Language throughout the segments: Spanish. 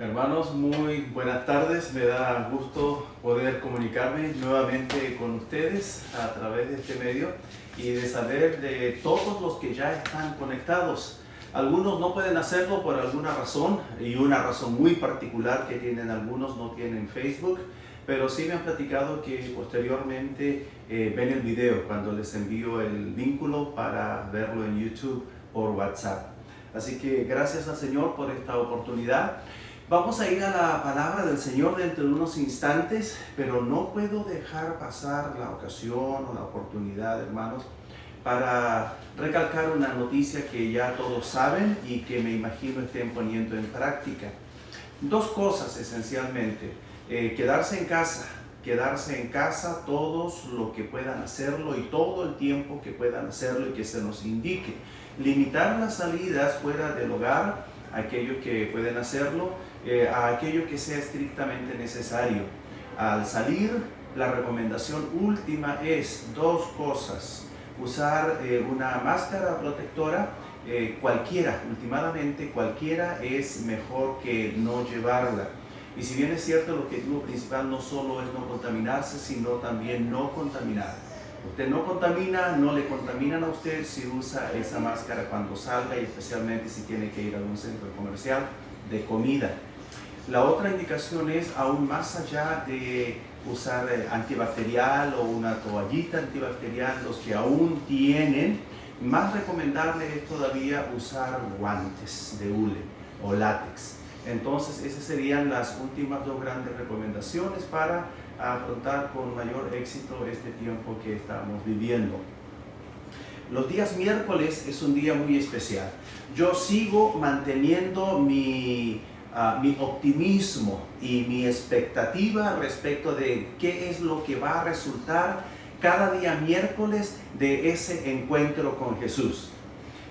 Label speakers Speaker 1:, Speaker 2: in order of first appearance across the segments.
Speaker 1: Hermanos, muy buenas tardes. Me da gusto poder comunicarme nuevamente con ustedes a través de este medio y de saber de todos los que ya están conectados. Algunos no pueden hacerlo por alguna razón, y una razón muy particular que tienen algunos: no tienen Facebook, pero sí me han platicado que posteriormente ven el video cuando les envío el vínculo para verlo en YouTube por WhatsApp. Así que gracias al Señor por esta oportunidad. Vamos a ir a la palabra del Señor dentro de unos instantes, pero no puedo dejar pasar la ocasión o la oportunidad, hermanos, para recalcar una noticia que ya todos saben y que me imagino estén poniendo en práctica. Dos cosas esencialmente: quedarse en casa todos lo que puedan hacerlo y todo el tiempo que puedan hacerlo y que se nos indique. Limitar las salidas fuera del hogar, aquellos que pueden hacerlo, a aquello que sea estrictamente necesario. Al salir, la recomendación última es dos cosas: usar una máscara protectora, últimamente cualquiera es mejor que no llevarla. Y si bien es cierto, el objetivo principal no solo es no contaminarse, sino también no contaminar. Usted no contamina, no le contaminan a usted si usa esa máscara cuando salga, y especialmente si tiene que ir a un centro comercial de comida. La otra indicación es, aún más allá de usar antibacterial o una toallita antibacterial, los que aún tienen, más recomendable es todavía usar guantes de hule o látex. Entonces, esas serían las últimas dos grandes recomendaciones para afrontar con mayor éxito este tiempo que estamos viviendo. Los días miércoles es un día muy especial. Yo sigo manteniendo mi optimismo y mi expectativa respecto de qué es lo que va a resultar cada día miércoles de ese encuentro con Jesús.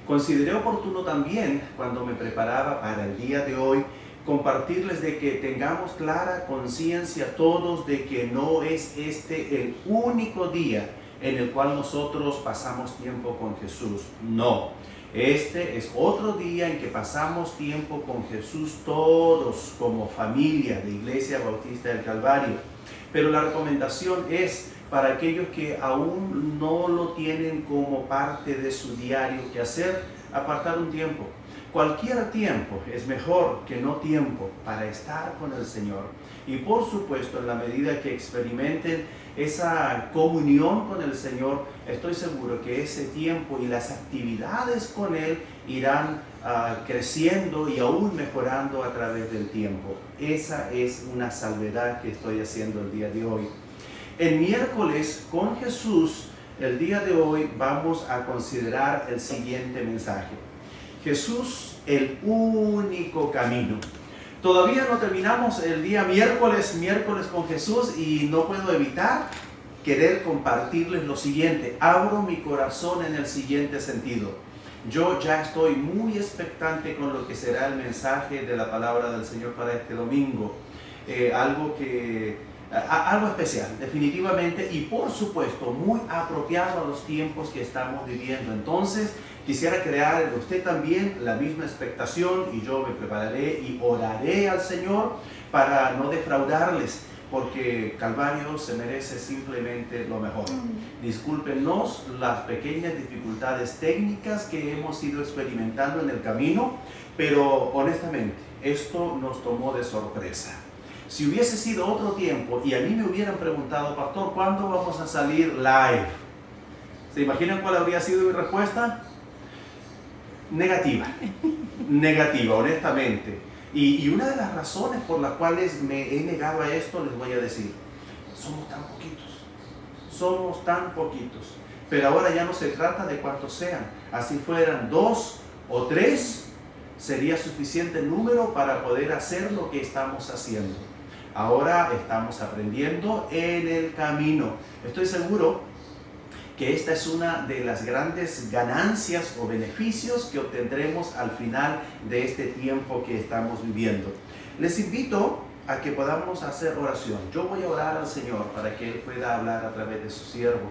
Speaker 1: Consideré oportuno también, cuando me preparaba para el día de hoy, compartirles de que tengamos clara conciencia todos de que no es este el único día en el cual nosotros pasamos tiempo con Jesús. No, este es otro día en que pasamos tiempo con Jesús todos como familia de Iglesia Bautista del Calvario. Pero la recomendación es para aquellos que aún no lo tienen como parte de su diario que hacer, apartar un tiempo. Cualquier tiempo es mejor que no tiempo para estar con el Señor. Y por supuesto, en la medida que experimenten esa comunión con el Señor, estoy seguro que ese tiempo y las actividades con Él irán creciendo y aún mejorando a través del tiempo. Esa es una salvedad que estoy haciendo el día de hoy. En miércoles con Jesús, el día de hoy, vamos a considerar el siguiente mensaje: Jesús, el único camino. Todavía no terminamos el día miércoles con Jesús, y no puedo evitar querer compartirles lo siguiente. Abro mi corazón en el siguiente sentido. Yo ya estoy muy expectante con lo que será el mensaje de la palabra del Señor para este domingo. Algo especial, definitivamente, y por supuesto muy apropiado a los tiempos que estamos viviendo. Entonces, quisiera crear en usted también la misma expectación, y yo me prepararé y oraré al Señor para no defraudarles, porque Calvario se merece simplemente lo mejor. Discúlpenos las pequeñas dificultades técnicas que hemos ido experimentando en el camino, pero honestamente esto nos tomó de sorpresa. Si hubiese sido otro tiempo y a mí me hubieran preguntado: pastor, ¿cuándo vamos a salir live? ¿Se imaginan cuál habría sido mi respuesta? Negativa, honestamente. Y una de las razones por las cuales me he negado a esto, les voy a decir: somos tan poquitos. Pero ahora ya no se trata de cuántos sean. Así fueran 2 o 3, sería suficiente número para poder hacer lo que estamos haciendo. Ahora estamos aprendiendo en el camino. Estoy seguro que esta es una de las grandes ganancias o beneficios que obtendremos al final de este tiempo que estamos viviendo. Les invito a que podamos hacer oración. Yo voy a orar al Señor para que Él pueda hablar a través de su siervo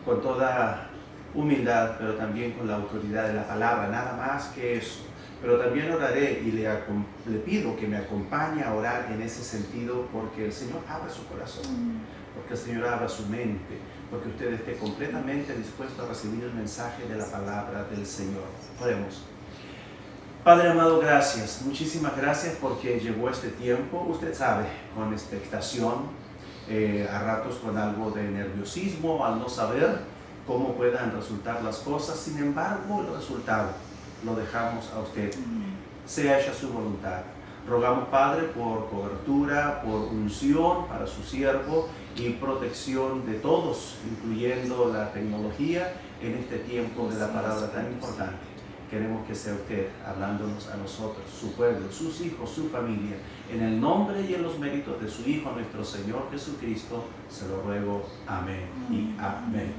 Speaker 1: con toda humildad, pero también con la autoridad de la palabra. Nada más que eso. pero también oraré y le pido que me acompañe a orar en ese sentido, porque el Señor abra su corazón, porque el Señor abra su mente, porque usted esté completamente dispuesto a recibir el mensaje de la palabra del Señor. Oremos. Padre amado, gracias, muchísimas gracias porque llegó este tiempo, usted sabe, con expectación, a ratos con algo de nerviosismo al no saber cómo puedan resultar las cosas. Sin embargo, el resultado lo dejamos a usted. Sea hecha su voluntad. Rogamos, Padre, por cobertura, por unción para su siervo y protección de todos, incluyendo la tecnología, en este tiempo de la palabra tan importante. Queremos que sea usted hablándonos a nosotros, su pueblo, sus hijos, su familia. En el nombre y en los méritos de su Hijo, nuestro Señor Jesucristo, se lo ruego. Amén y amén.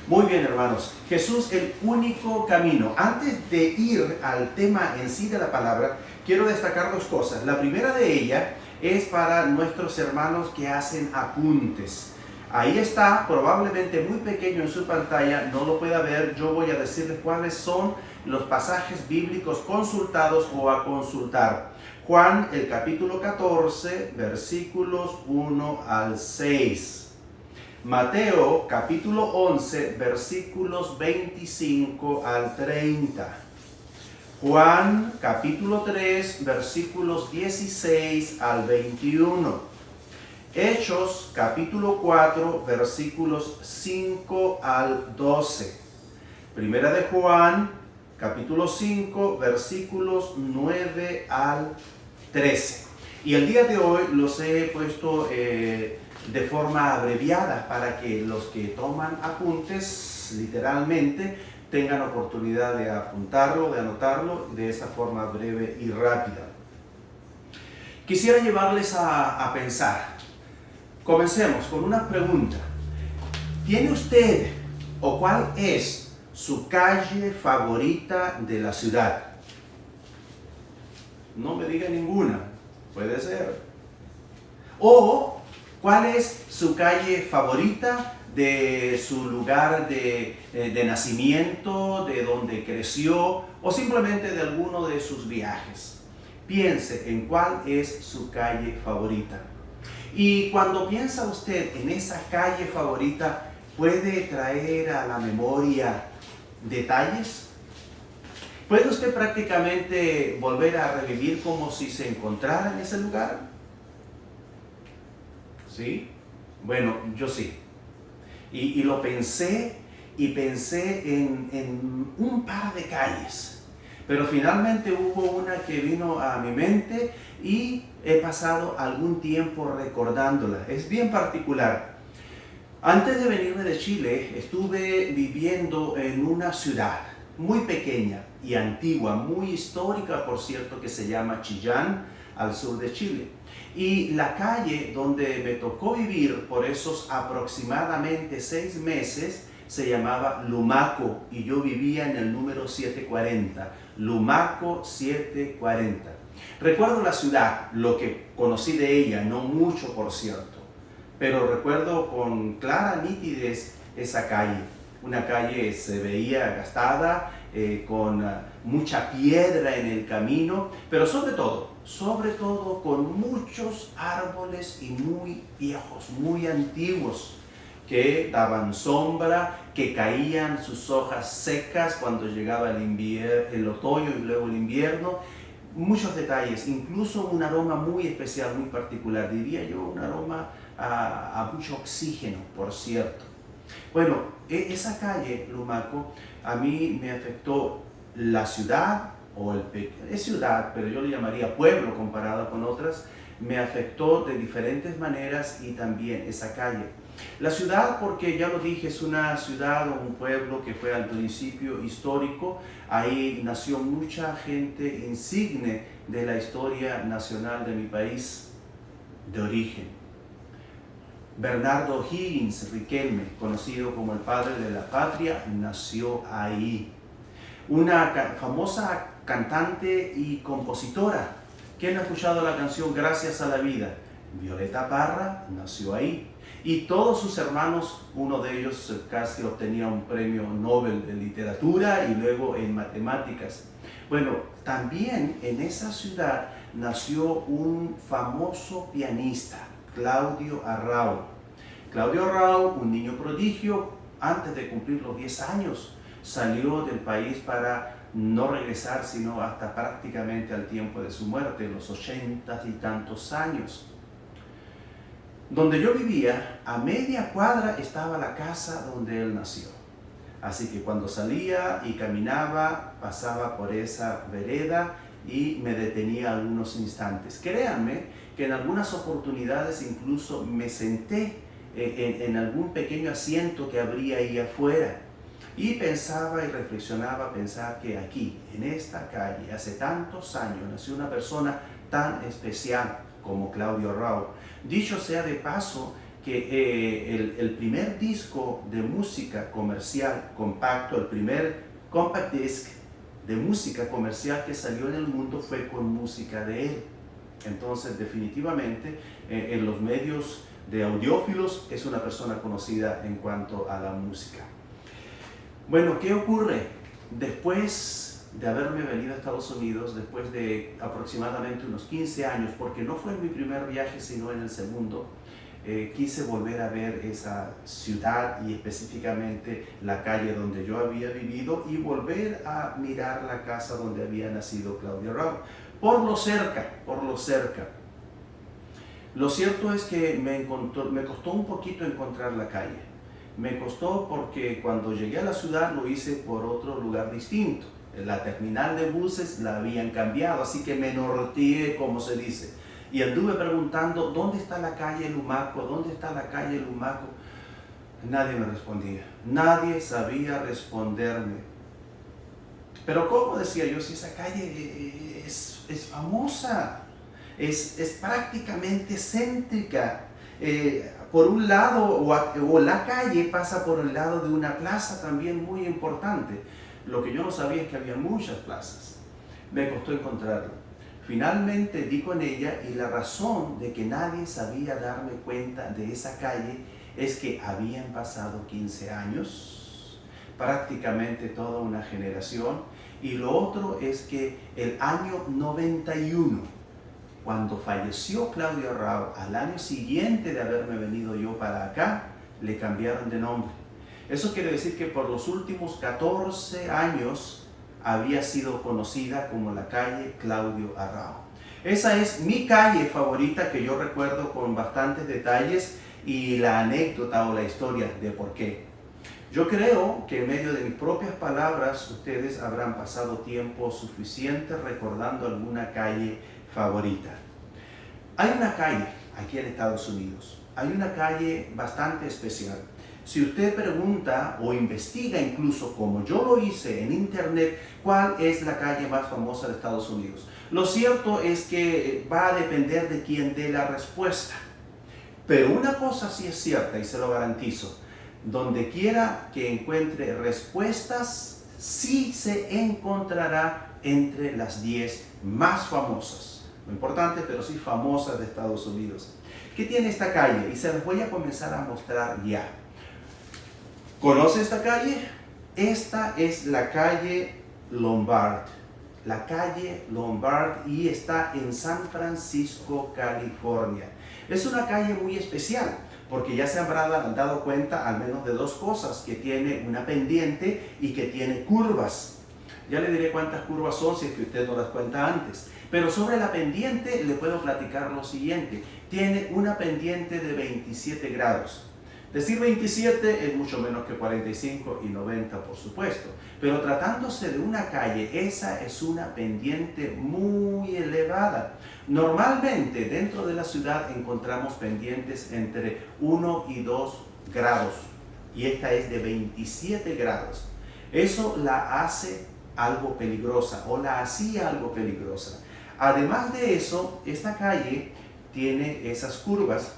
Speaker 1: Muy bien, hermanos. Jesús, el único camino. Antes de ir al tema en sí de la palabra, quiero destacar dos cosas. La primera de ellas es para nuestros hermanos que hacen apuntes. Ahí está, probablemente muy pequeño en su pantalla, no lo pueda ver. Yo voy a decirles cuáles son los pasajes bíblicos consultados o a consultar. Juan, el capítulo 14, versículos 1 al 6. Mateo, capítulo 11, versículos 25 al 30. Juan, capítulo 3, versículos 16 al 21. Hechos, capítulo 4, versículos 5 al 12. Primera de Juan, capítulo 5, versículos 9 al 13. Y el día de hoy los he puesto de forma abreviada para que los que toman apuntes, literalmente, tengan oportunidad de apuntarlo, de anotarlo de esa forma breve y rápida. Quisiera llevarles a pensar. Comencemos con una pregunta. ¿Tiene usted o cuál es su calle favorita de la ciudad? No me diga ninguna, puede ser. O, ¿cuál es su calle favorita de su lugar de nacimiento, de donde creció, o simplemente de alguno de sus viajes? Piense en cuál es su calle favorita. Y cuando piensa usted en esa calle favorita, ¿puede traer a la memoria detalles? ¿Puede usted prácticamente volver a revivir como si se encontrara en ese lugar? ¿Sí? Bueno, yo sí. Y lo pensé y pensé en un par de calles. Pero finalmente hubo una que vino a mi mente y he pasado algún tiempo recordándola. Es bien particular. Antes de venirme de Chile, estuve viviendo en una ciudad muy pequeña y antigua, muy histórica, por cierto, que se llama Chillán, al sur de Chile. Y la calle donde me tocó vivir por esos aproximadamente 6 meses se llamaba Lumaco y yo vivía en el número 740, Lumaco 740. Recuerdo la ciudad, lo que conocí de ella, no mucho por cierto, pero recuerdo con clara nitidez esa calle. Una calle se veía gastada, con mucha piedra en el camino, pero sobre todo con muchos árboles y muy viejos, muy antiguos, que daban sombra, que caían sus hojas secas cuando llegaba el otoño y luego el invierno. Muchos detalles, incluso un aroma muy especial, muy particular, diría yo, un aroma a mucho oxígeno, por cierto. Bueno, esa calle, Lumaco, a mí me afectó la ciudad, es ciudad, pero yo le llamaría pueblo comparado con otras, me afectó de diferentes maneras y también esa calle. La ciudad, porque ya lo dije, es una ciudad o un pueblo que fue al principio histórico. Ahí nació mucha gente insigne de la historia nacional de mi país de origen. Bernardo Higgins Riquelme, conocido como el padre de la patria, nació ahí. Una famosa cantante y compositora. ¿Quién ha escuchado la canción Gracias a la Vida? Violeta Parra nació ahí. Y todos sus hermanos, uno de ellos casi obtenía un premio Nobel de literatura y luego en matemáticas. Bueno, también en esa ciudad nació un famoso pianista, Claudio Arrau. Claudio Arrau, un niño prodigio, antes de cumplir los 10 años, salió del país para no regresar sino hasta prácticamente al tiempo de su muerte, los 80 y tantos años. Donde yo vivía, a media cuadra estaba la casa donde él nació. Así que cuando salía y caminaba, pasaba por esa vereda y me detenía algunos instantes. Créanme que en algunas oportunidades incluso me senté en algún pequeño asiento que habría ahí afuera y pensaba y reflexionaba, pensar que aquí, en esta calle, hace tantos años, nació una persona tan especial como Claudio Arrau. Dicho sea de paso, que el primer disco de música comercial compacto, el primer compact disc de música comercial que salió en el mundo fue con música de él. Entonces, definitivamente, en los medios de audiófilos es una persona conocida en cuanto a la música. Bueno, ¿qué ocurre? Después de haberme venido a Estados Unidos, después de aproximadamente unos 15 años, porque no fue en mi primer viaje, sino en el segundo, quise volver a ver esa ciudad y específicamente la calle donde yo había vivido y volver a mirar la casa donde había nacido Claudio Arrau, por lo cerca. Lo cierto es que me costó un poquito encontrar la calle. Me costó porque cuando llegué a la ciudad lo hice por otro lugar distinto. La terminal de buses la habían cambiado, así que me norteé, como se dice. Y anduve preguntando, ¿dónde está la calle Lumaco? ¿Dónde está la calle Lumaco? Nadie me respondía. Nadie sabía responderme. Pero ¿cómo? Decía yo, si esa calle es famosa, es prácticamente céntrica. Por un lado, o la calle pasa por el lado de una plaza también muy importante. Lo que yo no sabía es que había muchas plazas. Me costó encontrarla. Finalmente di con ella y la razón de que nadie sabía darme cuenta de esa calle es que habían pasado 15 años, prácticamente toda una generación, y lo otro es que el año 91, cuando falleció Claudio Arrau, al año siguiente de haberme venido yo para acá, le cambiaron de nombre. Eso quiere decir que por los últimos 14 años había sido conocida como la calle Claudio Arrau. Esa es mi calle favorita que yo recuerdo con bastantes detalles y la anécdota o la historia de por qué. Yo creo que en medio de mis propias palabras ustedes habrán pasado tiempo suficiente recordando alguna calle favorita. Hay una calle aquí en Estados Unidos, hay una calle bastante especial. Si usted pregunta o investiga incluso, como yo lo hice en internet, cuál es la calle más famosa de Estados Unidos, lo cierto es que va a depender de quién dé la respuesta. Pero una cosa sí es cierta y se lo garantizo, donde quiera que encuentre respuestas, sí se encontrará entre las 10 más famosas. No importante, pero sí famosas de Estados Unidos. ¿Qué tiene esta calle? Y se las voy a comenzar a mostrar ya. ¿Conoce esta calle? Esta es la calle Lombard. La calle Lombard y está en San Francisco, California. Es una calle muy especial porque ya se habrán dado cuenta al menos de dos cosas, que tiene una pendiente y que tiene curvas. Ya le diré cuántas curvas son si es que usted no las cuenta antes. Pero sobre la pendiente le puedo platicar lo siguiente. Tiene una pendiente de 27 grados. Decir 27 es mucho menos que 45 y 90, por supuesto. Pero tratándose de una calle, esa es una pendiente muy elevada. Normalmente dentro de la ciudad encontramos pendientes entre 1 y 2 grados. Y esta es de 27 grados. Eso la hace algo peligrosa o la hacía algo peligrosa. Además de eso, esta calle tiene esas curvas.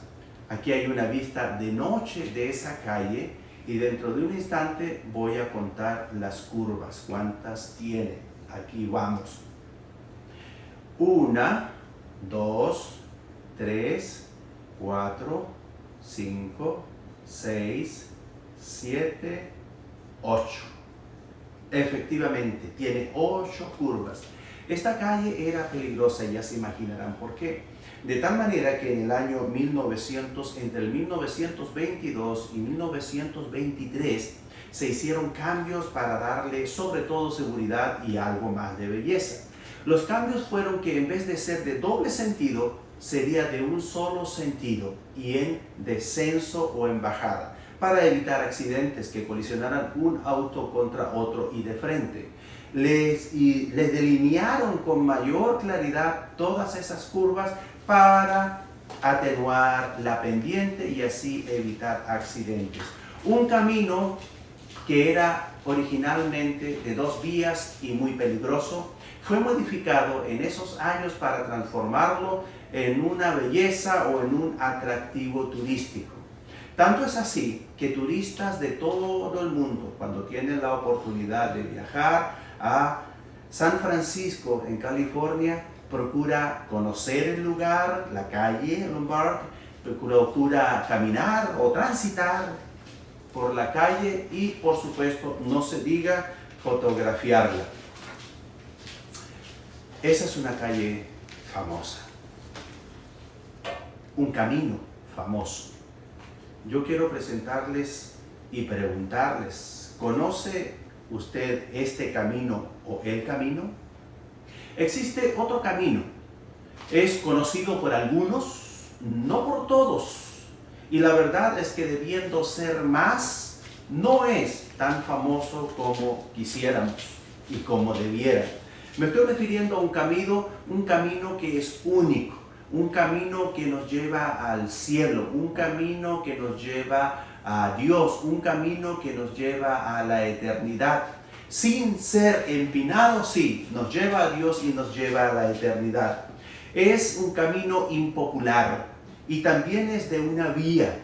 Speaker 1: Aquí hay una vista de noche de esa calle y dentro de un instante voy a contar las curvas. ¿Cuántas tiene? Aquí vamos. 1, 2, 3, 4, 5, 6, 7, 8. Efectivamente, tiene 8 curvas. Esta calle era peligrosa, ya se imaginarán por qué. De tal manera que en el año 1900, entre el 1922 y 1923, se hicieron cambios para darle sobre todo seguridad y algo más de belleza. Los cambios fueron que en vez de ser de doble sentido, sería de un solo sentido y en descenso o en bajada, para evitar accidentes que colisionaran un auto contra otro y de frente. Les delinearon con mayor claridad todas esas curvas para atenuar la pendiente y así evitar accidentes. Un camino que era originalmente de 2 vías y muy peligroso, fue modificado en esos años para transformarlo en una belleza o en un atractivo turístico. Tanto es así que turistas de todo el mundo, cuando tienen la oportunidad de viajar a San Francisco, en California, procura conocer el lugar, la calle Lombard, procura caminar o transitar por la calle y, por supuesto, no se diga fotografiarla. Esa es una calle famosa, un camino famoso. Yo quiero presentarles y preguntarles, ¿conoce usted este camino o el camino? Existe otro camino. Es conocido por algunos, no por todos. Y la verdad es que debiendo ser más, no es tan famoso como quisiéramos y como debiera. Me estoy refiriendo a un camino que es único, un camino que nos lleva al cielo, un camino que nos lleva a Dios, un camino que nos lleva a la eternidad. Sin ser empinado, sí, nos lleva a Dios y nos lleva a la eternidad. Es un camino impopular y también es de una vía.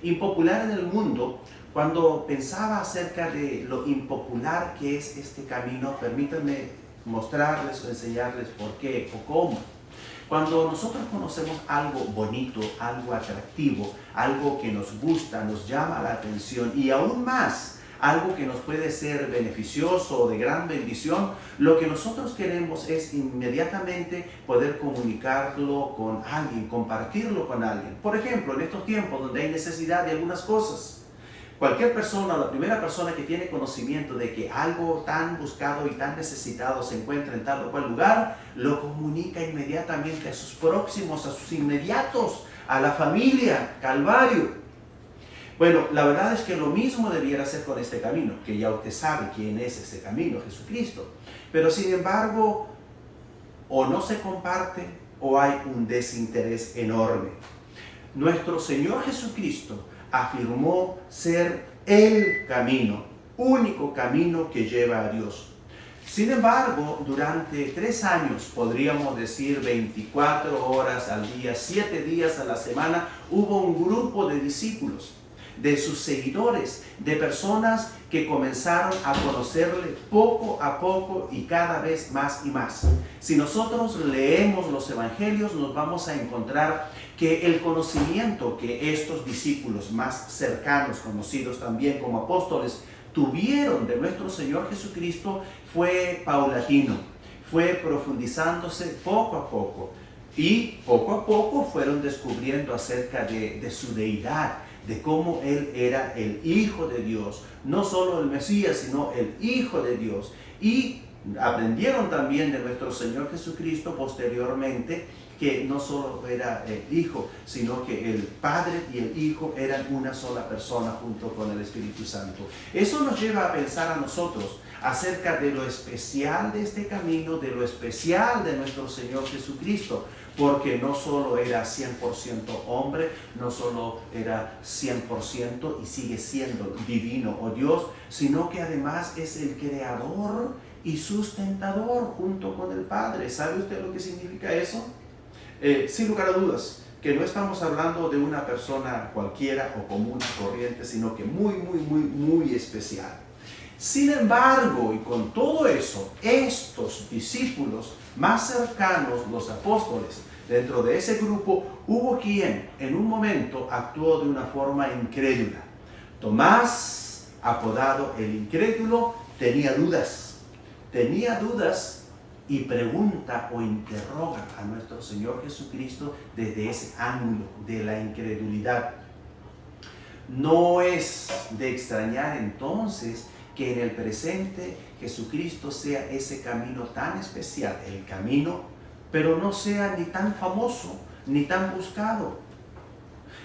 Speaker 1: Impopular en el mundo. Cuando pensaba acerca de lo impopular que es este camino, permítanme mostrarles o enseñarles por qué o cómo. Cuando nosotros conocemos algo bonito, algo atractivo, algo que nos gusta, nos llama la atención y aún más, algo que nos puede ser beneficioso o de gran bendición, lo que nosotros queremos es inmediatamente poder comunicarlo con alguien, compartirlo con alguien. Por ejemplo, en estos tiempos donde hay necesidad de algunas cosas, cualquier persona, la primera persona que tiene conocimiento de que algo tan buscado y tan necesitado se encuentra en tal o cual lugar, lo comunica inmediatamente a sus próximos, a sus inmediatos, a la familia, Calvario. Bueno, la verdad es que lo mismo debiera ser con este camino, que ya usted sabe quién es ese camino, Jesucristo. Pero sin embargo, o no se comparte o hay un desinterés enorme. Nuestro Señor Jesucristo afirmó ser el camino, único camino que lleva a Dios. Sin embargo, durante 3 años, podríamos decir 24 horas al día, 7 días a la semana, hubo un grupo de discípulos, de sus seguidores, de personas que comenzaron a conocerle poco a poco y cada vez más y más. Si nosotros leemos los evangelios, nos vamos a encontrar que el conocimiento que estos discípulos más cercanos, conocidos también como apóstoles, tuvieron de nuestro Señor Jesucristo fue paulatino, fue profundizándose poco a poco y poco a poco fueron descubriendo acerca de su deidad, de cómo Él era el Hijo de Dios, no solo el Mesías, sino el Hijo de Dios. Y aprendieron también de nuestro Señor Jesucristo posteriormente que no solo era el Hijo, sino que el Padre y el Hijo eran una sola persona junto con el Espíritu Santo. Eso nos lleva a pensar a nosotros acerca de lo especial de este camino, de lo especial de nuestro Señor Jesucristo, porque no solo era 100% hombre, no solo era 100% y sigue siendo divino o Dios, sino que además es el creador y sustentador junto con el Padre. ¿Sabe usted lo que significa eso? Sin lugar a dudas, que no estamos hablando de una persona cualquiera o común o corriente, sino que muy especial. Sin embargo, y con todo eso, estos discípulos más cercanos, los apóstoles, dentro de ese grupo, hubo quien en un momento actuó de una forma incrédula. Tomás, apodado el incrédulo, tenía dudas y pregunta o interroga a nuestro Señor Jesucristo desde ese ángulo de la incredulidad. No es de extrañar entonces que en el presente Jesucristo sea ese camino tan especial, el camino, pero no sea ni tan famoso ni tan buscado.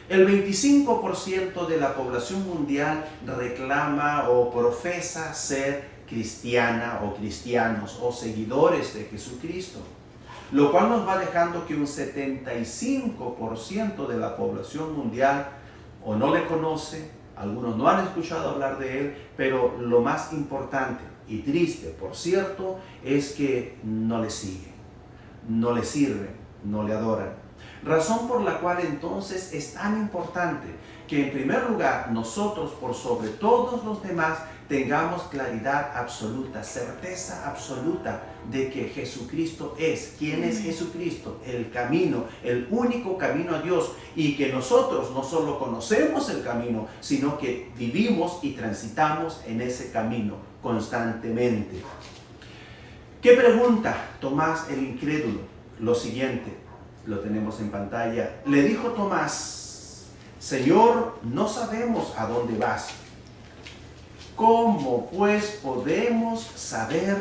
Speaker 1: El 25% de la población mundial reclama o profesa ser cristiana o cristianos o seguidores de Jesucristo, lo cual nos va dejando que un 75% de la población mundial o no le conoce, algunos no han escuchado hablar de él, pero lo más importante y triste, por cierto, es que no le siguen, no le sirven, no le adoran. Razón por la cual entonces es tan importante que en primer lugar nosotros por sobre todos los demás tengamos claridad absoluta, certeza absoluta de que Jesucristo es. ¿Quién es Jesucristo? El camino, el único camino a Dios, y que nosotros no solo conocemos el camino, sino que vivimos y transitamos en ese camino constantemente. ¿Qué pregunta Tomás el incrédulo? Lo siguiente, lo tenemos en pantalla. Le dijo Tomás: Señor, no sabemos a dónde vas. ¿Cómo pues podemos saber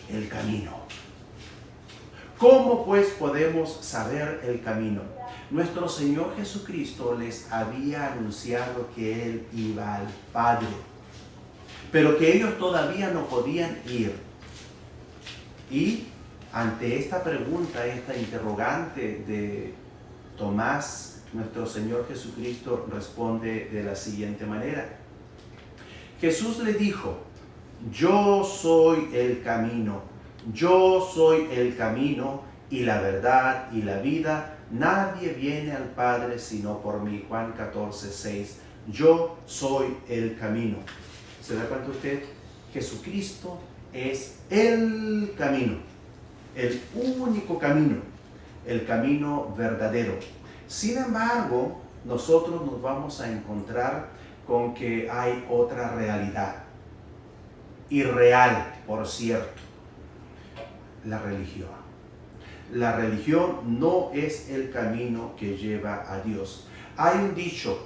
Speaker 1: el camino? ¿Cómo pues podemos saber el camino? Nuestro Señor Jesucristo les había anunciado que Él iba al Padre, pero que ellos todavía no podían ir. Y ante esta pregunta, esta interrogante de Tomás, nuestro Señor Jesucristo responde de la siguiente manera. Jesús le dijo: yo soy el camino, yo soy el camino y la verdad y la vida. Nadie viene al Padre sino por mí. Juan 14:6. Yo soy el camino. ¿Se da cuenta usted? Jesucristo es el camino, el único camino, el camino verdadero. Sin embargo, nosotros nos vamos a encontrar con que hay otra realidad, irreal, por cierto: la religión. La religión no es el camino que lleva a Dios. Hay un dicho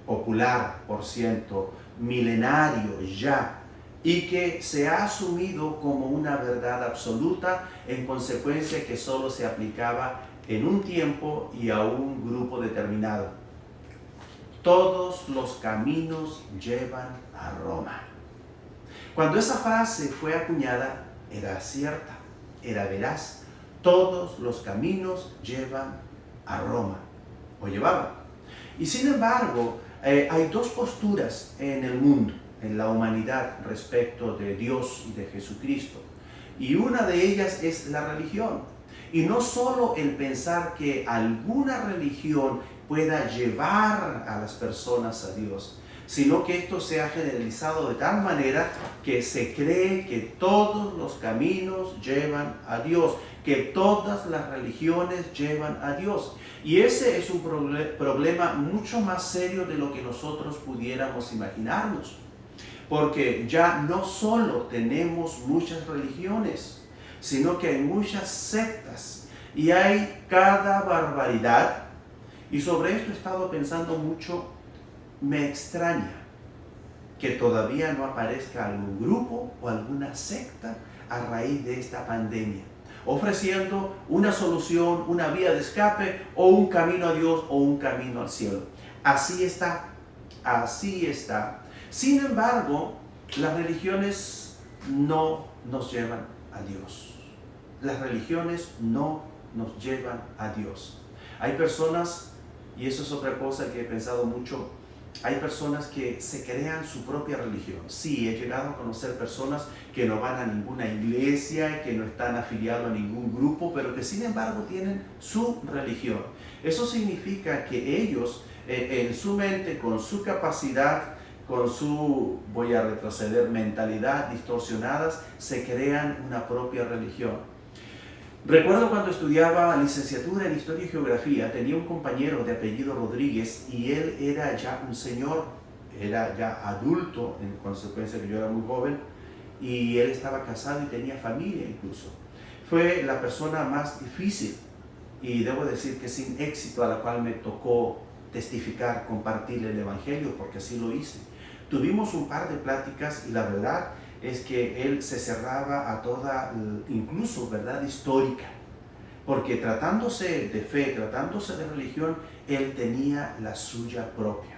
Speaker 1: popular, por cierto, milenario ya, y que se ha asumido como una verdad absoluta, en consecuencia que solo se aplicaba en un tiempo y a un grupo determinado. Todos los caminos llevan a Roma. Cuando esa frase fue acuñada, era cierta, era veraz. Todos los caminos llevan a Roma, o llevaban. Y sin embargo, hay dos posturas en el mundo, en la humanidad, respecto de Dios y de Jesucristo. Y una de ellas es la religión. Y no solo el pensar que alguna religión pueda llevar a las personas a Dios, sino que esto se ha generalizado de tal manera que se cree que todos los caminos llevan a Dios, que todas las religiones llevan a Dios. Y ese es un problema mucho más serio de lo que nosotros pudiéramos imaginarnos, porque ya no solo tenemos muchas religiones, sino que hay muchas sectas y hay cada barbaridad. Y sobre esto he estado pensando mucho. Me extraña que todavía no aparezca algún grupo o alguna secta a raíz de esta pandemia, ofreciendo una solución, una vía de escape o un camino a Dios o un camino al cielo. Así está, así está. Sin embargo, las religiones no nos llevan a Dios. Las religiones no nos llevan a Dios. Hay personas, y eso es otra cosa que he pensado mucho, hay personas que se crean su propia religión. Sí, he llegado a conocer personas que no van a ninguna iglesia, que no están afiliados a ningún grupo, pero que sin embargo tienen su religión. Eso significa que ellos, en su mente, con su capacidad, con su, voy a retroceder, mentalidad distorsionadas, se crean una propia religión. Recuerdo cuando estudiaba licenciatura en Historia y Geografía, tenía un compañero de apellido Rodríguez y él era ya un señor, era ya adulto, en consecuencia que yo era muy joven, y él estaba casado y tenía familia incluso. Fue la persona más difícil y debo decir que sin éxito a la cual me tocó testificar, compartir el evangelio, porque así lo hice. Tuvimos un par de pláticas y la verdad es que él se cerraba a toda, incluso verdad histórica, porque tratándose de fe, tratándose de religión, él tenía la suya propia.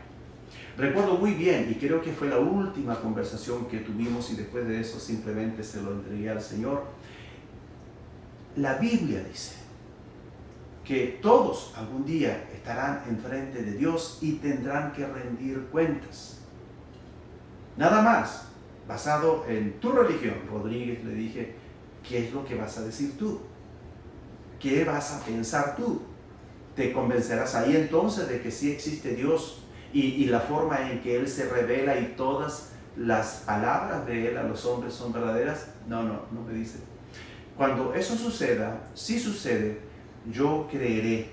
Speaker 1: Recuerdo muy bien, y creo que fue la última conversación que tuvimos y después de eso simplemente se lo entregué al Señor. La Biblia dice que todos algún día estarán enfrente de Dios y tendrán que rendir cuentas. Nada más, basado en tu religión. Rodríguez, le dije, ¿qué es lo que vas a decir tú? ¿Qué vas a pensar tú? ¿Te convencerás ahí entonces de que sí existe Dios y la forma en que Él se revela y todas las palabras de Él a los hombres son verdaderas? No me dice. Cuando eso suceda, si sucede, yo creeré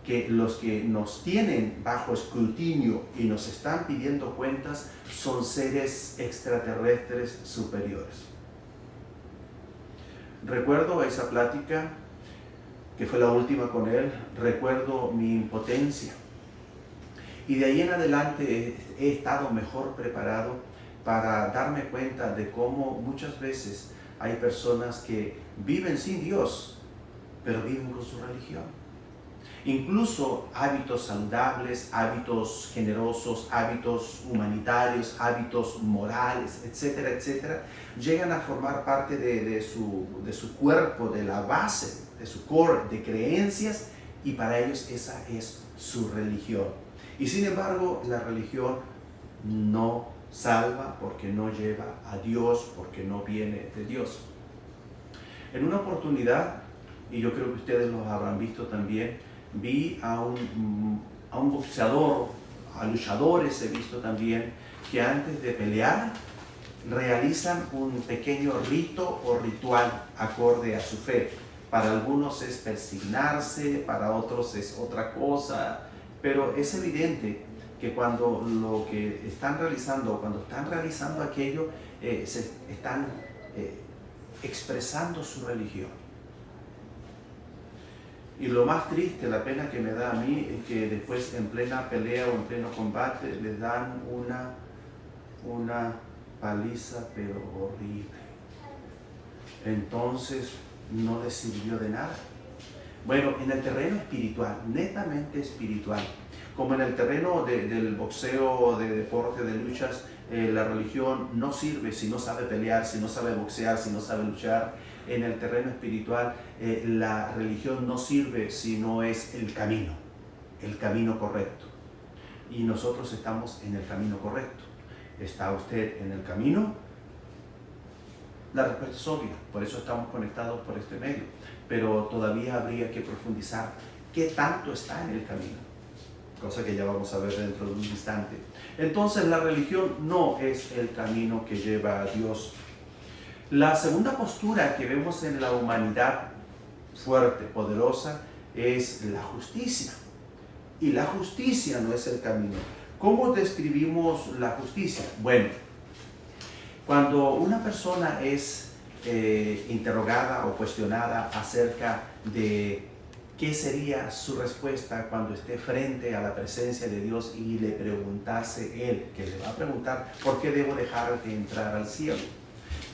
Speaker 1: que los que nos tienen bajo escrutinio y nos están pidiendo cuentas son seres extraterrestres superiores. Recuerdo esa plática que fue la última con él, recuerdo mi impotencia y de ahí en adelante he estado mejor preparado para darme cuenta de cómo muchas veces hay personas que viven sin Dios, pero viven con su religión. Incluso hábitos saludables, hábitos generosos, hábitos humanitarios, hábitos morales, etcétera, etcétera, llegan a formar parte de su cuerpo, de la base, de su core, de creencias, y para ellos esa es su religión. Y sin embargo, la religión no salva porque no lleva a Dios, porque no viene de Dios. En una oportunidad, y yo creo que ustedes lo habrán visto también, vi a un boxeador, a luchadores he visto también, que antes de pelear realizan un pequeño rito o ritual acorde a su fe. Para algunos es persignarse, para otros es otra cosa, pero es evidente que cuando lo que están realizando, cuando están realizando aquello, se están expresando su religión. Y lo más triste, la pena que me da a mí, es que después en plena pelea o en pleno combate les dan una paliza pero horrible. Entonces no les sirvió de nada. Bueno, en el terreno espiritual, netamente espiritual, como en el terreno del boxeo, de deporte, de luchas, la religión no sirve si no sabe pelear, si no sabe boxear, si no sabe luchar. En el terreno espiritual, la religión no sirve si no es el camino correcto. Y nosotros estamos en el camino correcto. ¿Está usted en el camino? La respuesta es obvia, por eso estamos conectados por este medio. Pero todavía habría que profundizar qué tanto está en el camino, cosa que ya vamos a ver dentro de un instante. Entonces la religión no es el camino que lleva a Dios. La segunda postura que vemos en la humanidad fuerte, poderosa, es la justicia. Y la justicia no es el camino. ¿Cómo describimos la justicia? Bueno, cuando una persona es interrogada o cuestionada acerca de qué sería su respuesta cuando esté frente a la presencia de Dios y le preguntase él, que le va a preguntar, ¿por qué debo dejar de entrar al cielo?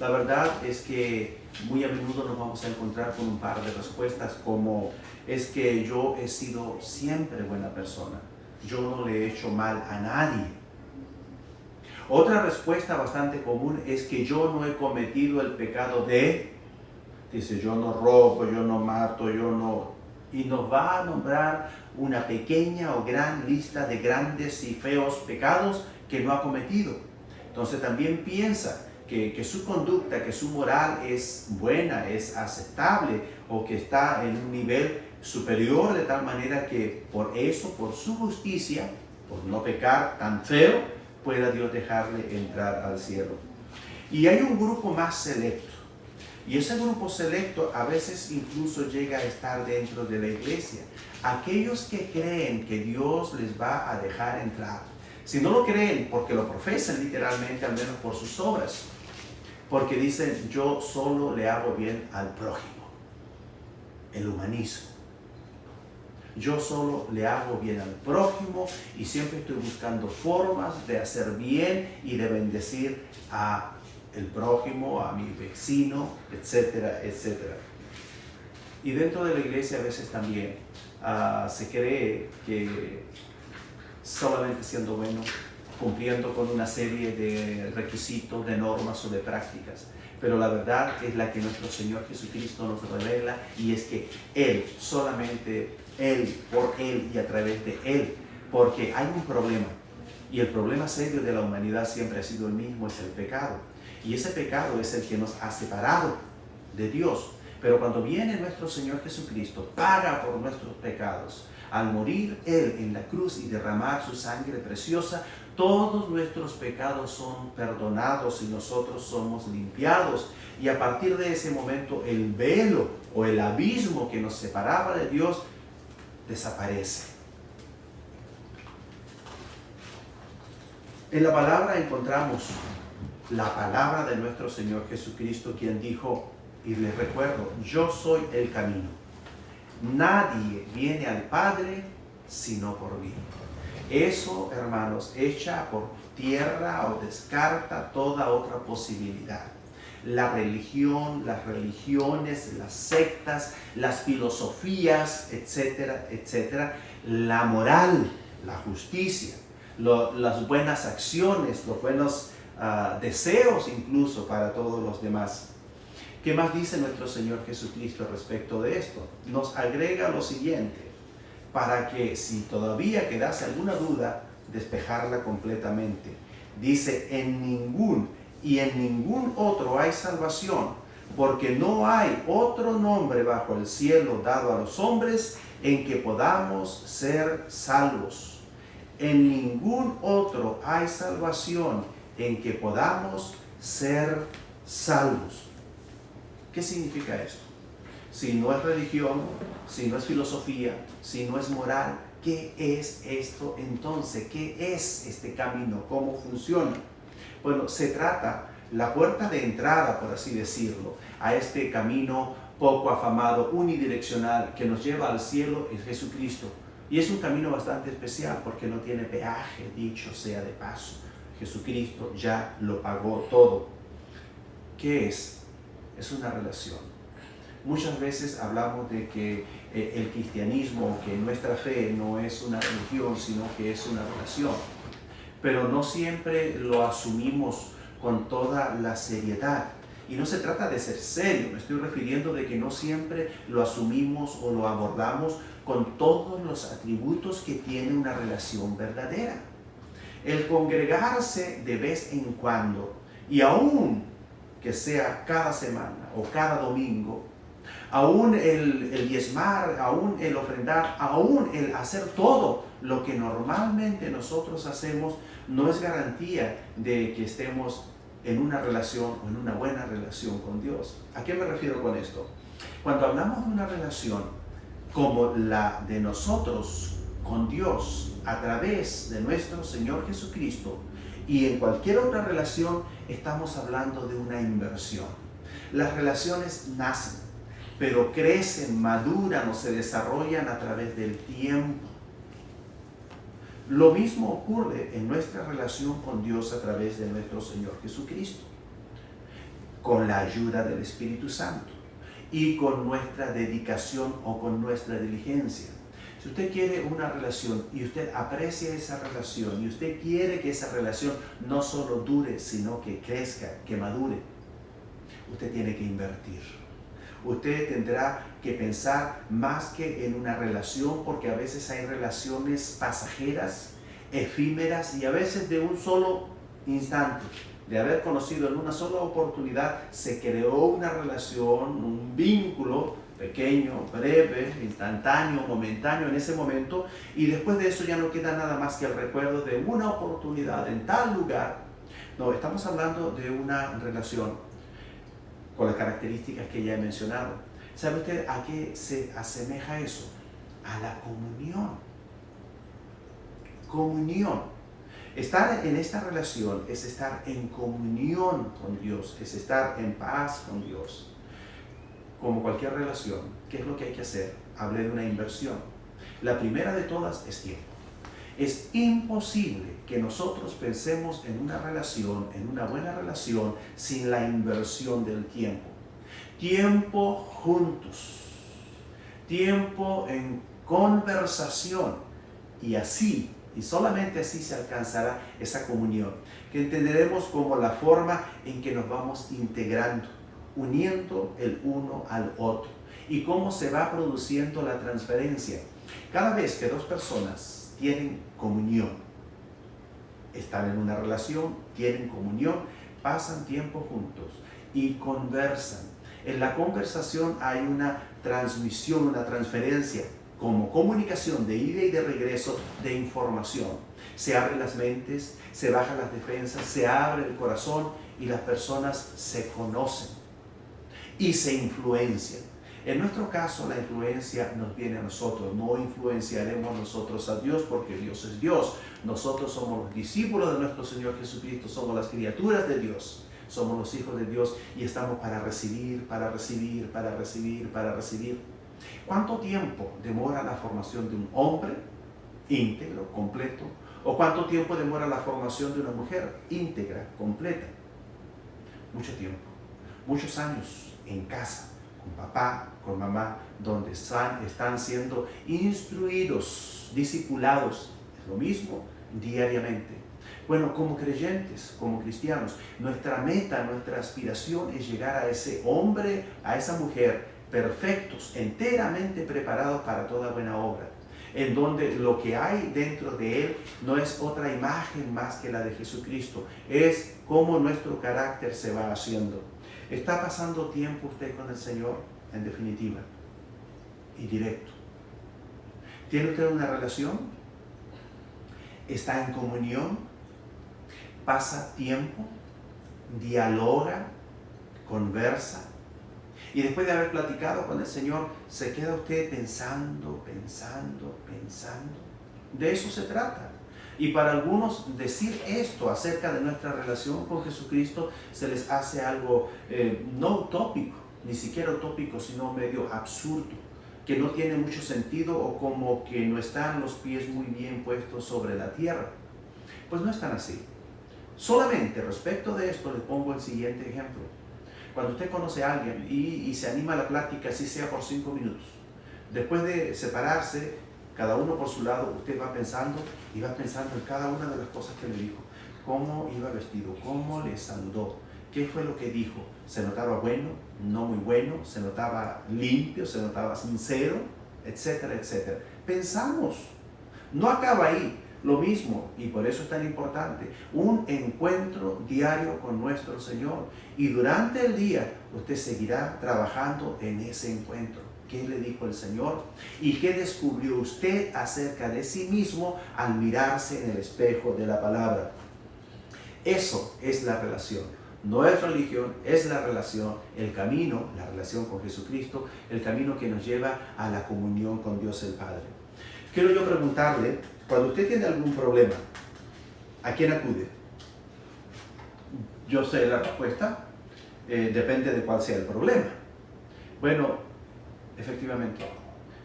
Speaker 1: La verdad es que muy a menudo nos vamos a encontrar con un par de respuestas como, es que yo he sido siempre buena persona, yo no le he hecho mal a nadie. Otra respuesta bastante común es que yo no he cometido el pecado dice, yo no robo, yo no mato, yo no... Y nos va a nombrar una pequeña o gran lista de grandes y feos pecados que no ha cometido. Entonces también piensa que su conducta, que su moral es buena, es aceptable o que está en un nivel superior de tal manera que por eso, por su justicia, por no pecar tan feo, pueda Dios dejarle entrar al cielo. Y hay un grupo más selecto. Y ese grupo selecto a veces incluso llega a estar dentro de la iglesia. Aquellos que creen que Dios les va a dejar entrar. Si no lo creen porque lo profesan literalmente, al menos por sus obras. porque dicen yo solo le hago bien al prójimo, el humanismo. Yo solo le hago bien al prójimo y siempre estoy buscando formas de hacer bien y de bendecir a el prójimo, a mi vecino, etcétera, etcétera. Y dentro de la iglesia a veces también se cree que solamente siendo bueno, cumpliendo con una serie de requisitos, de normas o de prácticas. Pero la verdad es la que nuestro Señor Jesucristo nos revela, y es que Él, solamente Él, por Él y a través de Él, porque hay un problema, y el problema serio de la humanidad siempre ha sido el mismo, es el pecado. Y ese pecado es el que nos ha separado de Dios. Pero cuando viene nuestro Señor Jesucristo, paga por nuestros pecados. Al morir Él en la cruz y derramar su sangre preciosa, todos nuestros pecados son perdonados y nosotros somos limpiados. Y a partir de ese momento el velo o el abismo que nos separaba de Dios desaparece. En la palabra encontramos la palabra de nuestro Señor Jesucristo, quien dijo, y les recuerdo, yo soy el camino. Nadie viene al Padre sino por mí. Eso, hermanos, echa por tierra o descarta toda otra posibilidad. La religión, las religiones, las sectas, las filosofías, etcétera, etcétera, la moral, la justicia, las buenas acciones, los buenos deseos incluso para todos los demás. ¿Qué más dice nuestro Señor Jesucristo respecto de esto? Nos agrega lo siguiente, para que si todavía quedase alguna duda, despejarla completamente. Dice, en ningún otro hay salvación, porque no hay otro nombre bajo el cielo dado a los hombres en que podamos ser salvos. En ningún otro hay salvación en que podamos ser salvos. ¿Qué significa esto? Si no es religión, si no es filosofía, si no es moral, ¿qué es esto entonces? ¿Qué es este camino? ¿Cómo funciona? Bueno, se trata, la puerta de entrada, por así decirlo, a este camino poco afamado, unidireccional, que nos lleva al cielo, es Jesucristo. Y es un camino bastante especial porque no tiene peaje, dicho sea de paso. Jesucristo ya lo pagó todo. ¿Qué es? Es una relación. Muchas veces hablamos de que el cristianismo, que nuestra fe no es una religión, sino que es una relación. Pero no siempre lo asumimos con toda la seriedad. Y no se trata de ser serio, me estoy refiriendo de que no siempre lo asumimos o lo abordamos con todos los atributos que tiene una relación verdadera. El congregarse de vez en cuando, y aún que sea cada semana o cada domingo, aún el diezmar, aún el ofrendar, aún el hacer todo lo que normalmente nosotros hacemos, no es garantía de que estemos en una relación o en una buena relación con Dios. ¿A qué me refiero con esto? Cuando hablamos de una relación como la de nosotros con Dios a través de nuestro Señor Jesucristo, y en cualquier otra relación, estamos hablando de una inversión. Las relaciones nacen, pero crecen, maduran o se desarrollan a través del tiempo. Lo mismo ocurre en nuestra relación con Dios a través de nuestro Señor Jesucristo, con la ayuda del Espíritu Santo y con nuestra dedicación o con nuestra diligencia. Si usted quiere una relación y usted aprecia esa relación y usted quiere que esa relación no solo dure, sino que crezca, que madure, usted tiene que invertir. Usted tendrá que pensar más que en una relación, porque a veces hay relaciones pasajeras, efímeras y a veces de un solo instante. De haber conocido en una sola oportunidad, se creó una relación, un vínculo pequeño, breve, instantáneo, momentáneo en ese momento, y después de eso ya no queda nada más que el recuerdo de una oportunidad en tal lugar. No, estamos hablando de una relación con las características que ya he mencionado. ¿Sabe usted a qué se asemeja eso? A la comunión. Comunión. Estar en esta relación es estar en comunión con Dios, es estar en paz con Dios. Como cualquier relación, ¿qué es lo que hay que hacer? Hablé de una inversión. La primera de todas es tiempo. Es imposible que nosotros pensemos en una relación, en una buena relación, sin la inversión del tiempo. Tiempo juntos, tiempo en conversación, y así, y solamente así se alcanzará esa comunión, que entenderemos como la forma en que nos vamos integrando, uniendo el uno al otro, y cómo se va produciendo la transferencia. Cada vez que dos personas tienen comunión, están en una relación, tienen comunión, pasan tiempo juntos y conversan. En la conversación hay una transmisión, una transferencia, como comunicación de ida y de regreso de información. Se abren las mentes, se bajan las defensas, se abre el corazón y las personas se conocen y se influencian. En nuestro caso, la influencia nos viene a nosotros. No influenciaremos nosotros a Dios, porque Dios es Dios. Nosotros somos los discípulos de nuestro Señor Jesucristo, somos las criaturas de Dios, somos los hijos de Dios y estamos para recibir, para recibir, para recibir, para recibir. ¿Cuánto tiempo demora la formación de un hombre íntegro, completo? ¿O cuánto tiempo demora la formación de una mujer íntegra, completa? Mucho tiempo, muchos años en casa, con papá, con mamá, donde están siendo instruidos, discipulados. Es lo mismo diariamente. Bueno, como creyentes, como cristianos, nuestra meta, nuestra aspiración es llegar a ese hombre, a esa mujer, perfectos, enteramente preparados para toda buena obra, en donde lo que hay dentro de él no es otra imagen más que la de Jesucristo, es cómo nuestro carácter se va haciendo. ¿Está pasando tiempo usted con el Señor? En definitiva, y directo. ¿Tiene usted una relación? ¿Está en comunión? ¿Pasa tiempo? ¿Dialoga? ¿Conversa? Y después de haber platicado con el Señor, ¿se queda usted pensando, pensando, pensando? De eso se trata. Y para algunos decir esto acerca de nuestra relación con Jesucristo se les hace algo no utópico, ni siquiera utópico, sino medio absurdo, que no tiene mucho sentido o como que no están los pies muy bien puestos sobre la tierra. Pues no están así. Solamente respecto de esto le pongo el siguiente ejemplo. Cuando usted conoce a alguien y se anima a la plática, así sea por 5 minutos, después de separarse, cada uno por su lado, usted va pensando en cada una de las cosas que le dijo. Cómo iba vestido, cómo le saludó, qué fue lo que dijo. ¿Se notaba bueno? ¿No muy bueno? ¿Se notaba limpio? ¿Se notaba sincero? Etcétera, etcétera. Pensamos. No acaba ahí. Lo mismo, y por eso es tan importante, un encuentro diario con nuestro Señor. Y durante el día usted seguirá trabajando en ese encuentro. ¿Qué le dijo el Señor? ¿Y qué descubrió usted acerca de sí mismo al mirarse en el espejo de la palabra? Eso es la relación. No es religión, es la relación, el camino, la relación con Jesucristo, el camino que nos lleva a la comunión con Dios el Padre. Quiero yo preguntarle, cuando usted tiene algún problema, ¿a quién acude? Yo sé la respuesta, depende de cuál sea el problema. Bueno, efectivamente,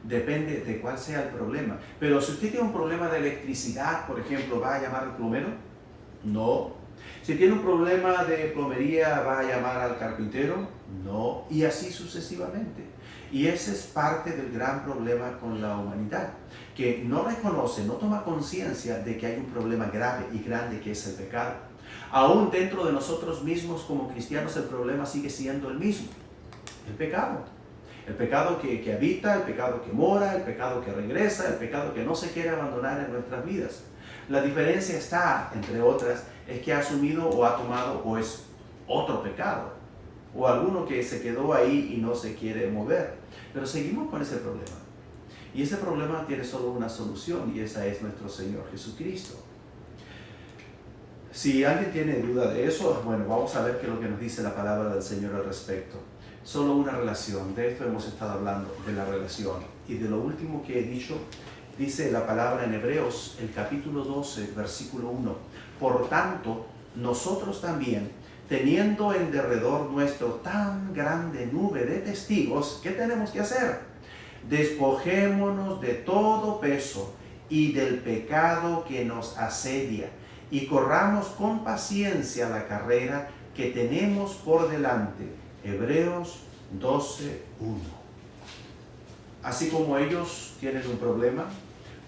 Speaker 1: depende de cuál sea el problema. Pero si usted tiene un problema de electricidad, por ejemplo, ¿va a llamar al plomero? No. Si tiene un problema de plomería, ¿va a llamar al carpintero? No. Y así sucesivamente. Y ese es parte del gran problema con la humanidad, que no reconoce, no toma conciencia de que hay un problema grave y grande que es el pecado. Aún dentro de nosotros mismos como cristianos el problema sigue siendo el mismo, el pecado. El pecado que habita, el pecado que mora, el pecado que regresa, el pecado que no se quiere abandonar en nuestras vidas. La diferencia está, entre otras, es que ha asumido o ha tomado o es otro pecado, o alguno que se quedó ahí y no se quiere mover. Pero seguimos con ese problema. Y ese problema tiene solo una solución, y esa es nuestro Señor Jesucristo. Si alguien tiene duda de eso, bueno, vamos a ver qué es lo que nos dice la palabra del Señor al respecto. Solo una relación, de esto hemos estado hablando, de la relación. Y de lo último que he dicho, Dice la palabra en Hebreos, el capítulo 12, versículo 1. Por tanto, nosotros también, teniendo en derredor nuestro tan grande nube de testigos, ¿qué tenemos que hacer? Despojémonos de todo peso y del pecado que nos asedia, y corramos con paciencia la carrera que tenemos por delante. Hebreos 12:1. Así como ellos tienen un problema,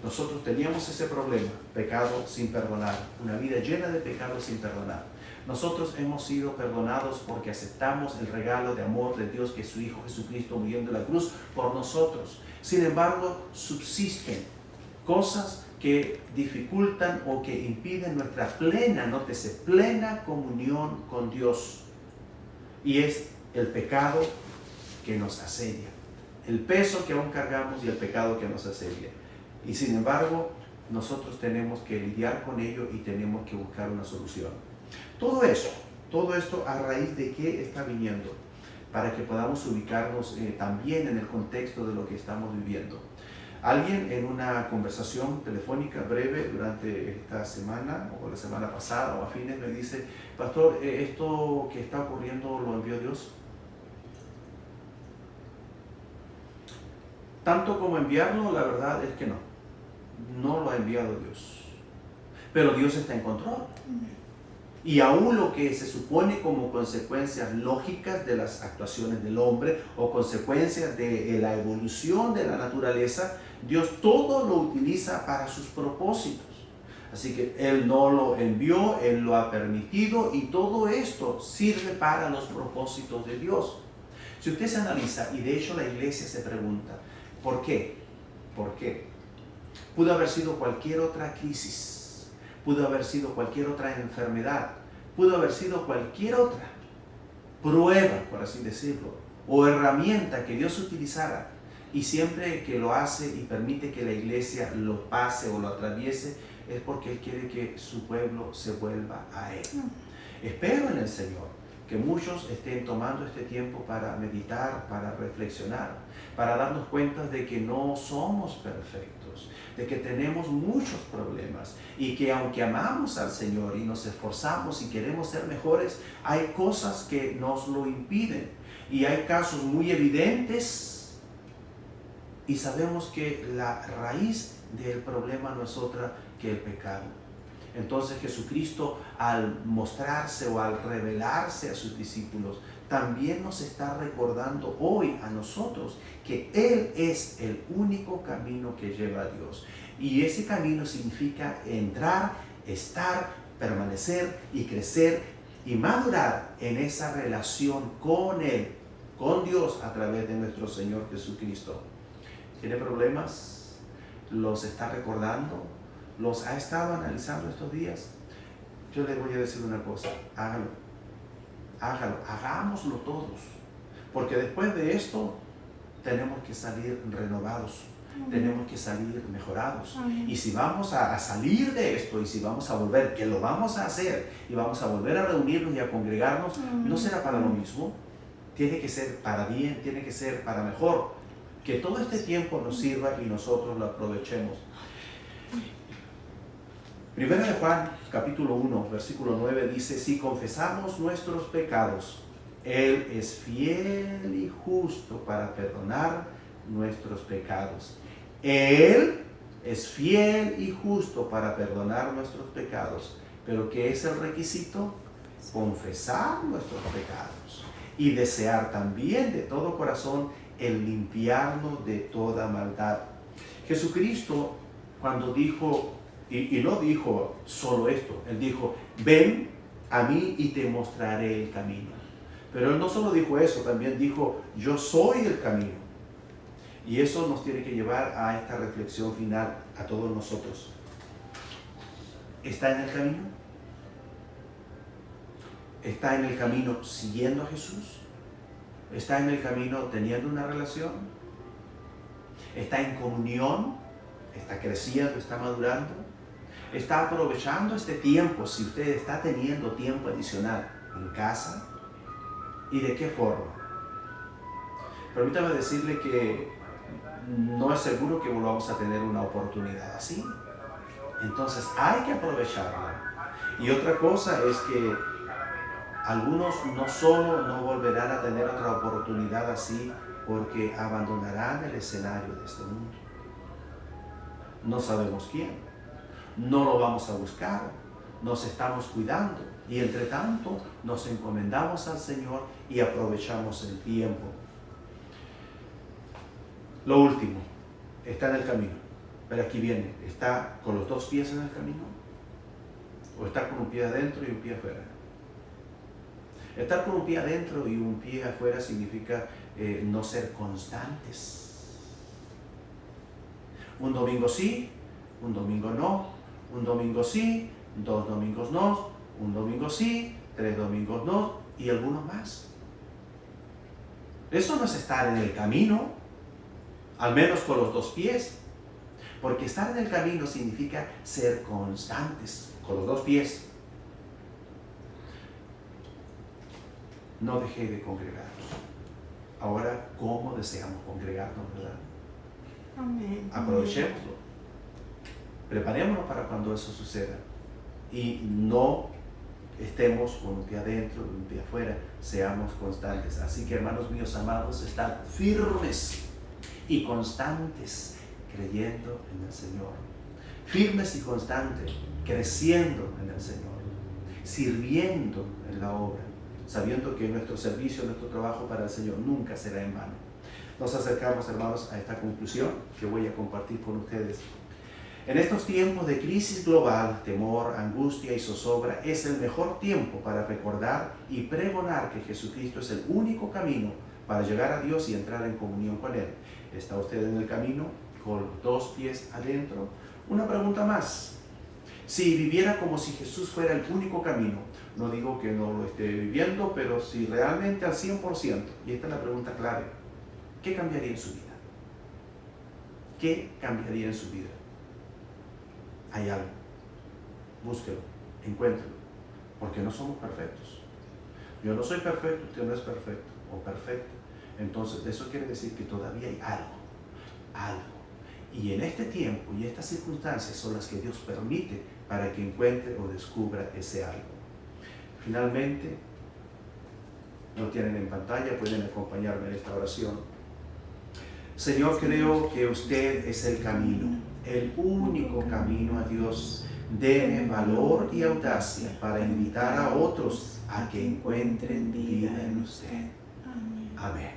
Speaker 1: nosotros teníamos ese problema, pecado sin perdonar, una vida llena de pecado sin perdonar. Nosotros hemos sido perdonados porque aceptamos el regalo de amor de Dios, que es su Hijo Jesucristo muriendo en la cruz por nosotros. Sin embargo, subsisten cosas que dificultan o que impiden nuestra plena, nótese, plena comunión con Dios. Y es el pecado que nos asedia, el peso que aún cargamos y el pecado que nos asedia. Y sin embargo, nosotros tenemos que lidiar con ello y tenemos que buscar una solución. Todo esto a raíz de qué está viniendo, para que podamos ubicarnos también en el contexto de lo que estamos viviendo. Alguien en una conversación telefónica breve durante esta semana o la semana pasada o a fines me dice: pastor, esto que está ocurriendo lo envió Dios. Tanto como enviarlo, la verdad es que no lo ha enviado Dios, pero Dios está en control. Y aún lo que se supone como consecuencias lógicas de las actuaciones del hombre o consecuencias de la evolución de la naturaleza, Dios todo lo utiliza para sus propósitos. Así que Él no lo envió, Él lo ha permitido, y todo esto sirve para los propósitos de Dios. Si usted se analiza, y de hecho la iglesia se pregunta, ¿por qué? ¿Por qué? Pudo haber sido cualquier otra crisis. Pudo haber sido cualquier otra enfermedad, pudo haber sido cualquier otra prueba, por así decirlo, o herramienta que Dios utilizara, y siempre que lo hace y permite que la iglesia lo pase o lo atraviese, es porque Él quiere que su pueblo se vuelva a Él. Espero en el Señor que muchos estén tomando este tiempo para meditar, para reflexionar, para darnos cuenta de que no somos perfectos, de que tenemos muchos problemas, y que aunque amamos al Señor y nos esforzamos y queremos ser mejores, hay cosas que nos lo impiden, y hay casos muy evidentes, y sabemos que la raíz del problema no es otra que el pecado. Entonces Jesucristo, al mostrarse o al revelarse a sus discípulos, también nos está recordando hoy a nosotros que Él es el único camino que lleva a Dios. Y ese camino significa entrar, estar, permanecer y crecer y madurar en esa relación con Él, con Dios, a través de nuestro Señor Jesucristo. ¿Tiene problemas? ¿Los está recordando? ¿Los ha estado analizando estos días? Yo les voy a decir una cosa: hágalo, hagámoslo todos, porque después de esto tenemos que salir renovados, tenemos que salir mejorados. Y si vamos a salir de esto, y si vamos a volver, que lo vamos a hacer, y vamos a volver a reunirnos y a congregarnos, no será para lo mismo, tiene que ser para bien, tiene que ser para mejor, que todo este tiempo nos sirva y nosotros lo aprovechemos. Primera de Juan, capítulo 1, versículo 9 dice: si confesamos nuestros pecados, Él es fiel y justo para perdonar nuestros pecados. Él es fiel y justo para perdonar nuestros pecados. ¿Pero qué es el requisito? Confesar nuestros pecados y desear también de todo corazón el limpiarnos de toda maldad. Jesucristo, cuando dijo, y no dijo solo esto, Él dijo: ven a mí y te mostraré el camino. Pero Él no solo dijo eso, también dijo: yo soy el camino. Y eso nos tiene que llevar a esta reflexión final a todos nosotros. ¿Está en el camino? ¿Está en el camino siguiendo a Jesús? ¿Está en el camino teniendo una relación? ¿Está en comunión? ¿Está creciendo? ¿Está madurando? ¿Está aprovechando este tiempo, si usted está teniendo tiempo adicional en casa? ¿Y de qué forma? Permítame decirle que no es seguro que volvamos a tener una oportunidad así. Entonces hay que aprovecharla. Y otra cosa es que algunos no solo no volverán a tener otra oportunidad así, porque abandonarán el escenario de este mundo. No sabemos quién, no lo vamos a buscar, nos estamos cuidando y entre tanto nos encomendamos al Señor y aprovechamos el tiempo. Lo último, está en el camino, pero aquí viene, ¿está con los dos pies en el camino? ¿O está con un pie adentro y un pie afuera? Estar con un pie adentro y un pie afuera significa no ser constantes. Un domingo sí, un domingo no, un domingo sí, 2 domingos no, un domingo sí, 3 domingos no y algunos más. Eso no es estar en el camino, al menos con los 2 pies, porque estar en el camino significa ser constantes con los 2 pies. No dejé de congregarnos. Ahora, ¿cómo deseamos congregarnos, verdad?
Speaker 2: Amén.
Speaker 1: Aprovechémoslo. Preparémonos para cuando eso suceda. Y no estemos con un pie adentro y un pie afuera. Seamos constantes. Así que, hermanos míos amados, estad firmes y constantes creyendo en el Señor. Firmes y constantes creciendo en el Señor. Sirviendo en la obra. Sabiendo que nuestro servicio, nuestro trabajo para el Señor nunca será en vano. Nos acercamos, hermanos, a esta conclusión que voy a compartir con ustedes. En estos tiempos de crisis global, temor, angustia y zozobra, es el mejor tiempo para recordar y pregonar que Jesucristo es el único camino para llegar a Dios y entrar en comunión con Él. ¿Está usted en el camino con los 2 pies adentro? Una pregunta más. Si viviera como si Jesús fuera el único camino, no digo que no lo esté viviendo, pero si realmente al 100%, y esta es la pregunta clave, ¿qué cambiaría en su vida? ¿Qué cambiaría en su vida? Hay algo. Búsquelo, encuéntrelo, porque no somos perfectos. Yo no soy perfecto, usted no es perfecto o perfecto. Entonces, eso quiere decir que todavía hay algo. Y en este tiempo y estas circunstancias son las que Dios permite para que encuentre o descubra ese algo. Finalmente, lo tienen en pantalla, pueden acompañarme en esta oración. Señor, creo que usted es el camino, el único camino a Dios. Deme valor y audacia para invitar a otros a que encuentren vida en usted. Amén.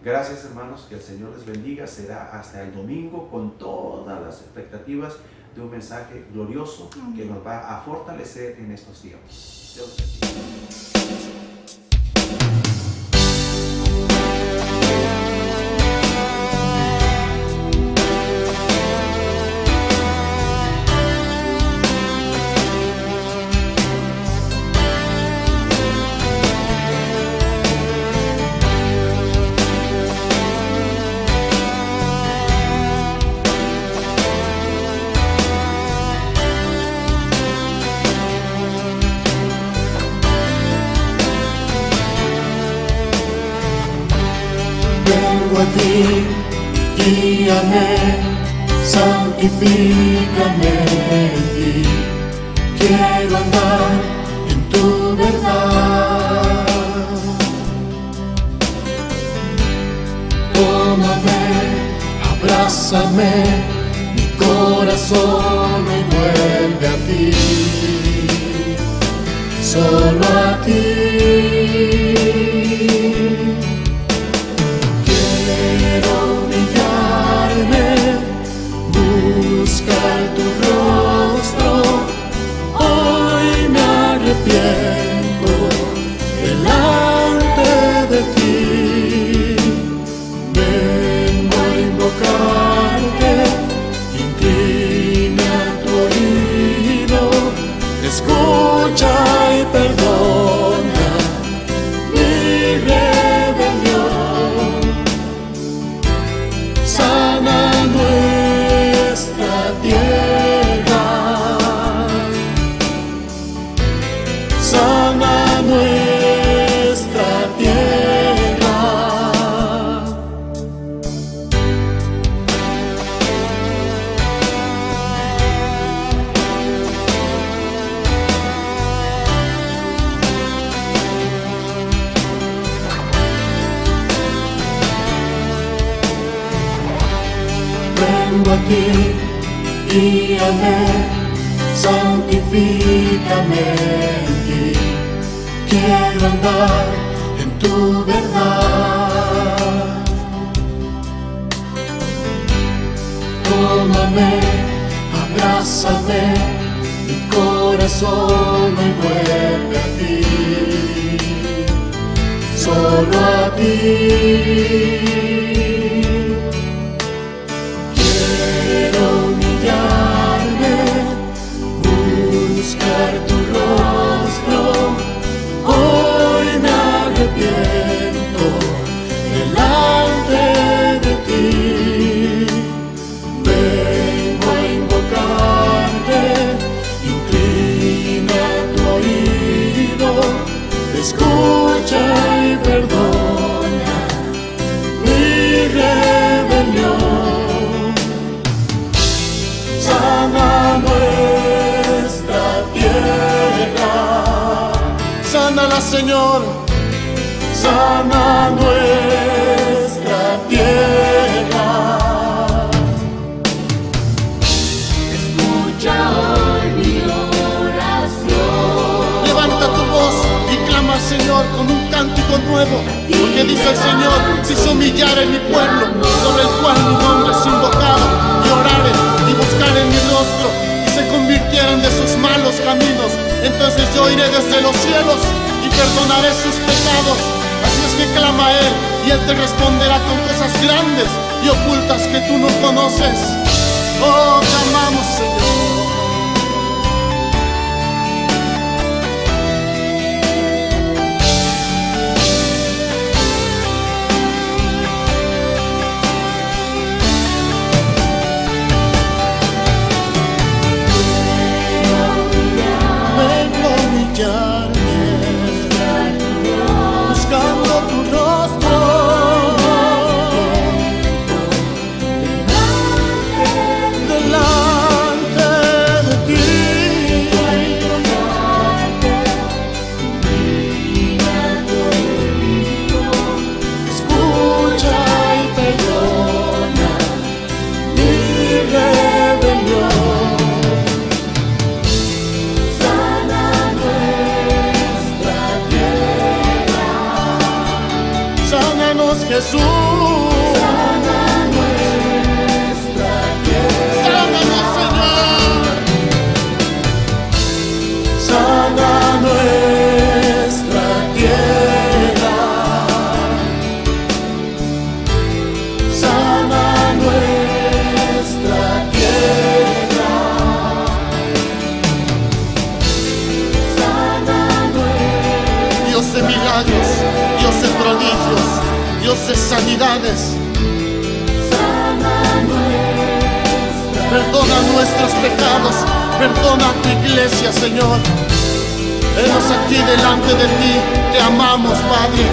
Speaker 1: Gracias, hermanos, que el Señor les bendiga. Será hasta el domingo con todas las expectativas de un mensaje glorioso que nos va a fortalecer en estos tiempos. Dios les bendiga.
Speaker 3: Vengo a ti, guíame, santifícame en ti. Quiero andar en tu verdad. Tómame, abrázame, mi corazón me vuelve a ti. Solo a ti. Quiero humillarme, buscar tu rostro. Hoy me arrepiento delante de ti. Vengo a invocarte, inclina tu oído, escucha y perdona mi rebelión. Sana nuestra tierra, sana nuestra tierra. vengo a ti, guíame, santifícame en ti. Quiero andar en tu verdad. Tómame, abrázame, mi corazón me vuelve a ti, solo a ti. Quiero humillarme, buscar tu rostro. Hoy me arrepiento delante de ti. Vengo a invocarte, inclina tu oído, escucha y perdona mi rebelión. Sana nuestra tierra, sánala, Señor, sana nuestra tierra.
Speaker 2: Escucha hoy mi oración.
Speaker 3: Levanta tu voz y clama al Señor con un cántico nuevo, porque dice el Señor: si se humillare mi pueblo, sobre el cual mi nombre es invocado, y oraren y buscaren mi rostro, y se convirtieren de sus malos caminos, entonces yo iré desde los cielos y perdonaré sus pecados. Así es que clama a Él, y Él te responderá con cosas grandes y ocultas que tú no conoces. Oh, te amamos, Señor. Vengo a humillarme, buscando tu rostro. Delante de ti, escucha y perdona mi rebelión. Sánanos, Jesús. Sánanos, Señor. Sana nuestra tierra. Sana nuestra tierra. Dios de milagros, Dios de prodigios, Dios de sanidades, perdona nuestros pecados, perdona a tu iglesia, Señor. Venos aquí delante de ti, te amamos, Padre.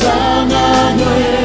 Speaker 3: Sana nuestra